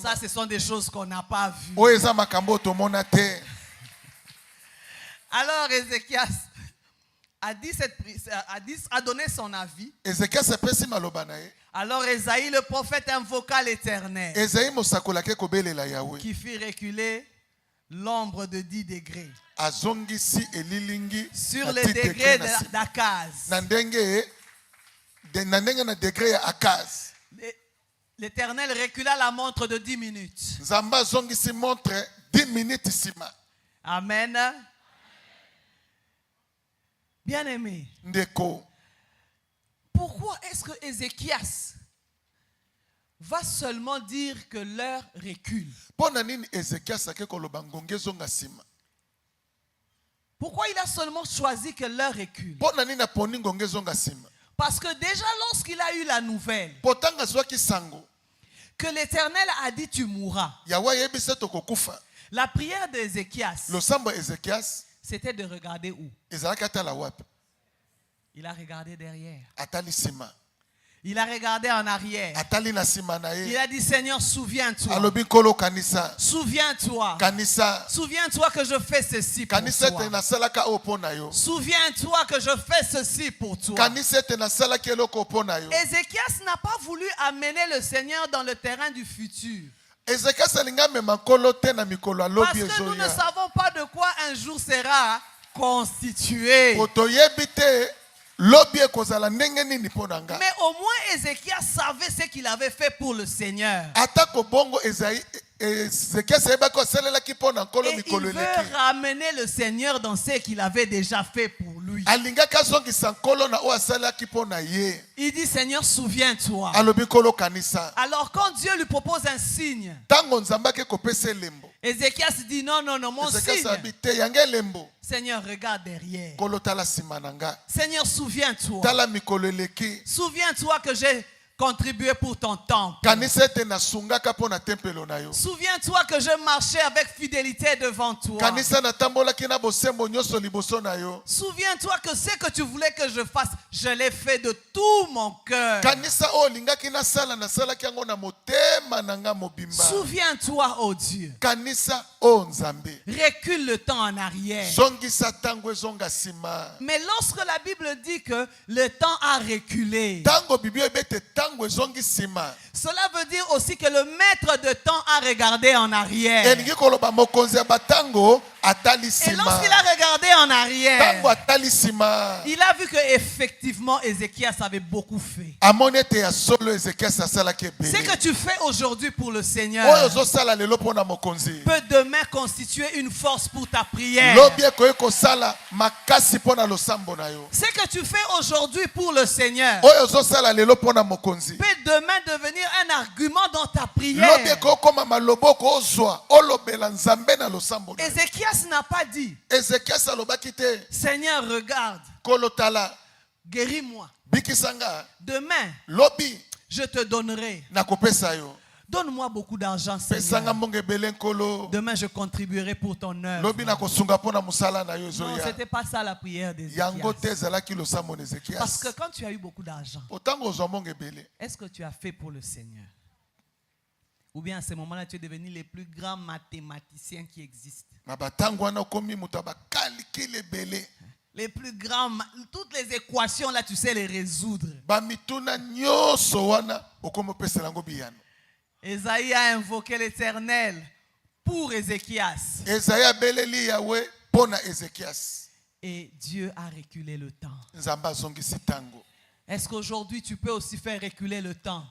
Ça, ce sont des choses qu'on n'a pas vues. Alors, Ézéchias a donné son avis. Alors, Ésaïe, le prophète, invoqua l'Éternel, qui fit reculer l'ombre de 10 degrés sur les degrés d'Akaz. L'Éternel recula la montre de 10 minutes. Amen. Bien-aimé, pourquoi est-ce que Ézéchias va seulement dire que l'heure recule? Pourquoi il a seulement choisi que l'heure recule? Parce que déjà lorsqu'il a eu la nouvelle que l'Éternel a dit tu mourras, la prière d'Ézéchias, c'était de regarder où? Il a regardé derrière. Il a regardé en arrière. Il a dit Seigneur, souviens-toi. Souviens-toi. Souviens-toi que je fais ceci pour toi. Souviens-toi que je fais ceci pour toi. Ézéchias n'a pas voulu amener le Seigneur dans le terrain du futur. Parce que nous ne savons pas de quoi un jour sera constitué. Mais au moins Ézéchias savait ce qu'il avait fait pour le Seigneur. Et il veut ramener le Seigneur dans ce qu'il avait déjà fait pour lui. Il dit Seigneur, souviens-toi. Alors quand Dieu lui propose un signe, Ézéchias dit non, mon signe. Seigneur, regarde derrière. Seigneur, souviens-toi. Souviens-toi que j'ai contribué pour ton temple. Souviens-toi que je marchais avec fidélité devant toi. Souviens-toi que ce que tu voulais que je fasse, je l'ai fait de tout mon cœur. Souviens-toi, oh Dieu. Recule le temps en arrière. Mais lorsque la Bible dit que le temps a reculé, cela veut dire aussi que le maître de temps a regardé en arrière. Et lorsqu'il a regardé en arrière, il a vu que effectivement Ézéchias avait beaucoup fait. Ce que tu fais aujourd'hui pour le Seigneur peut demain constituer une force pour ta prière. Ce que tu fais aujourd'hui pour le Seigneur peut demain devenir un argument dans ta prière. Ézéchias n'a pas dit Seigneur, regarde, guéris-moi. Demain, je te donnerai. Donne-moi beaucoup d'argent, Seigneur. Demain, je contribuerai pour ton œuvre. Non, ce n'était pas ça la prière d'Ézéchias. Parce que quand tu as eu beaucoup d'argent, est-ce que tu as fait pour le Seigneur? Ou bien à ce moment-là, tu es devenu le plus grand mathématicien qui existe. Les plus grands, toutes les équations là, tu sais les résoudre. Ésaïe a invoqué l'Éternel pour Ézéchias. Et Dieu a reculé le temps. Est-ce qu'aujourd'hui tu peux aussi faire reculer le temps?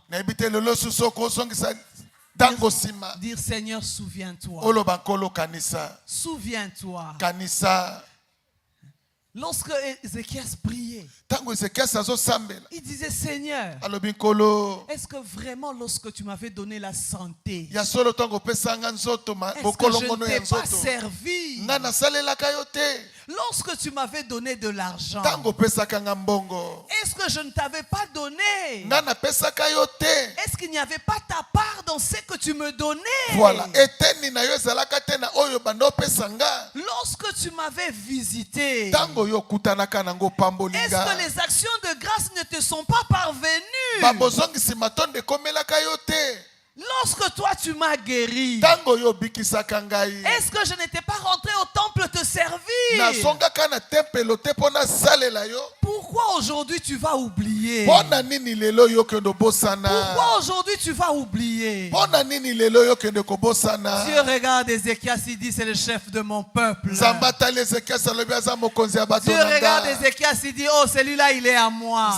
Dire Seigneur, souviens-toi. Souviens-toi. Lorsque Ézéchias priait, il disait Seigneur, est-ce que vraiment lorsque tu m'avais donné la santé, est-ce que je ne t'ai pas servi? Lorsque tu m'avais donné de l'argent, est-ce que je ne t'avais pas donné? Est-ce qu'il n'y avait pas ta part dans ce que tu me donnais? Lorsque tu m'avais visité, est-ce que les actions de grâce ne te sont pas parvenues? Lorsque toi tu m'as guéri, est-ce que je n'étais pas rentré au temple te servir? Pourquoi aujourd'hui tu vas oublier? Pourquoi aujourd'hui tu vas oublier? Dieu regarde Ézéchias, il dit c'est le chef de mon peuple. Dieu regarde Ézéchias, il dit oh celui-là il est à moi.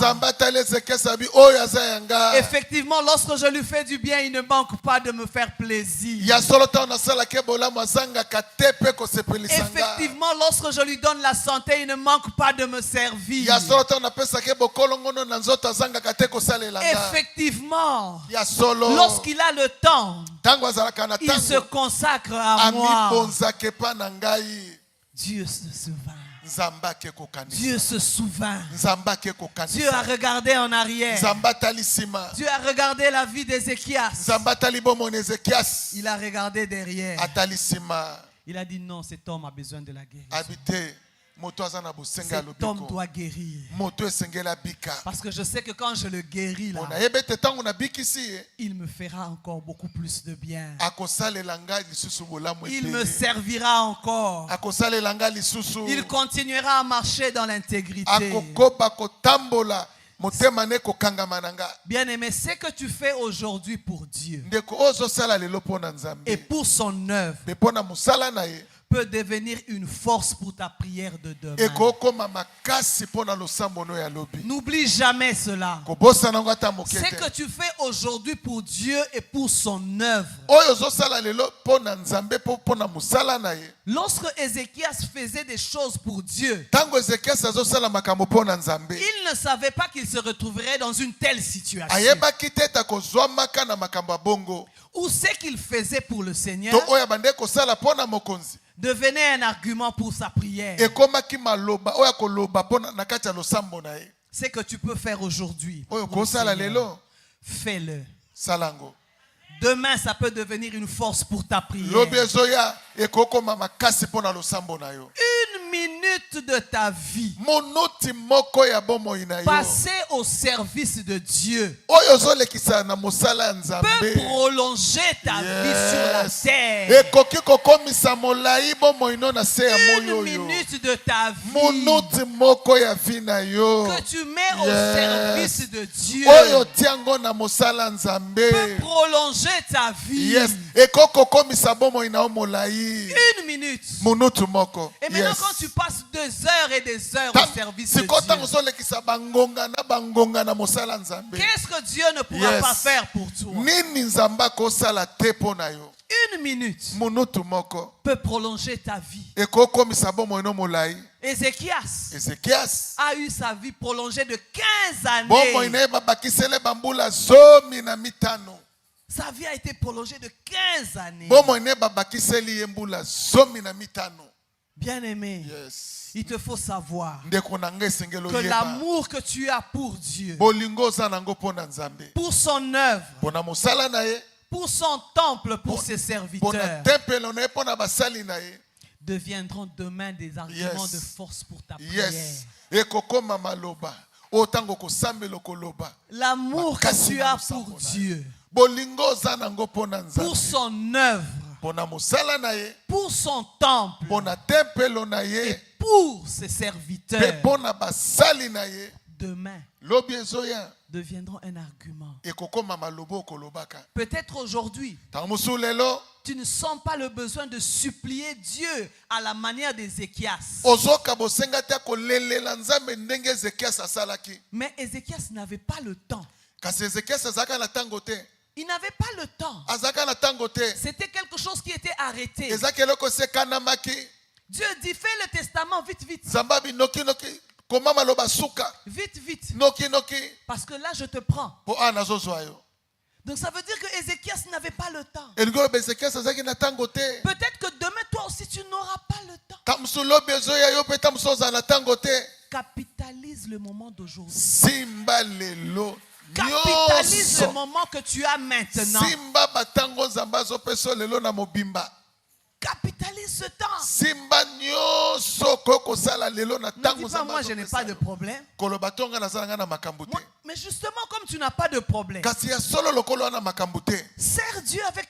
Effectivement, lorsque je lui fais du bien, il ne manque pas de me faire plaisir. Effectivement, lorsque je lui donne la santé, il ne manque pas de me servir. Effectivement, lorsqu'il a le temps, il se consacre à moi. Dieu se souvient. Dieu se souvint. Dieu a regardé en arrière. Dieu a regardé la vie d'Ézéchias. Il a regardé derrière. Il a dit non, cet homme a besoin de la guérison. Cet homme doit guérir. Parce que je sais que quand je le guéris là, il me fera encore beaucoup plus de bien. Il me servira encore. Il continuera à marcher dans l'intégrité. Bien-aimé, ce que tu fais aujourd'hui pour Dieu et pour son œuvre peut devenir une force pour ta prière de demain. N'oublie jamais cela. Ce que tu fais aujourd'hui pour Dieu et pour son œuvre. Lorsque Ézéchias faisait des choses pour Dieu, il ne savait pas qu'il se retrouverait dans une telle situation. Ou ce qu'il faisait pour le Seigneur devenait un argument pour sa prière. Ce que tu peux faire aujourd'hui, fais-le. Demain, ça peut devenir une force pour ta prière. Une minute de ta vie passée au service de Dieu peut prolonger ta vie sur la terre. Une minute de ta vie que tu mets au service de Dieu peut prolonger ta vie. Une minute. Et maintenant quand tu passes 2 heures et des heures au service de Dieu, qu'est-ce que Dieu ne pourra pas faire pour toi? Une minute peut prolonger ta vie. Ézéchias a eu sa vie prolongée de 15 années. Sa vie a été prolongée de 15 années. Bien-aimé, il te faut savoir que l'amour que tu as pour Dieu, pour son œuvre, pour son temple, pour ses serviteurs, deviendront demain des arguments de force pour ta prière. L'amour que tu as pour Dieu, pour son œuvre, pour son temple et pour ses serviteurs, demain deviendront un argument. Peut-être aujourd'hui, tu ne sens pas le besoin de supplier Dieu à la manière d'Ézéchias. Mais Ézéchias n'avait pas le temps. Il n'avait pas le temps. C'était quelque chose qui était arrêté. Dieu dit, fais le testament vite, vite. Vite, vite. Parce que là, je te prends. Donc ça veut dire que Ézéchias n'avait pas le temps. Peut-être que demain, toi aussi, tu n'auras pas le temps. Capitalise le moment d'aujourd'hui. Capitalise le moment que tu as maintenant. Capitalise ce temps. Ne dis pas, moi je n'ai pas de problème. Mais justement, comme tu n'as pas de problème, sers Dieu avec tout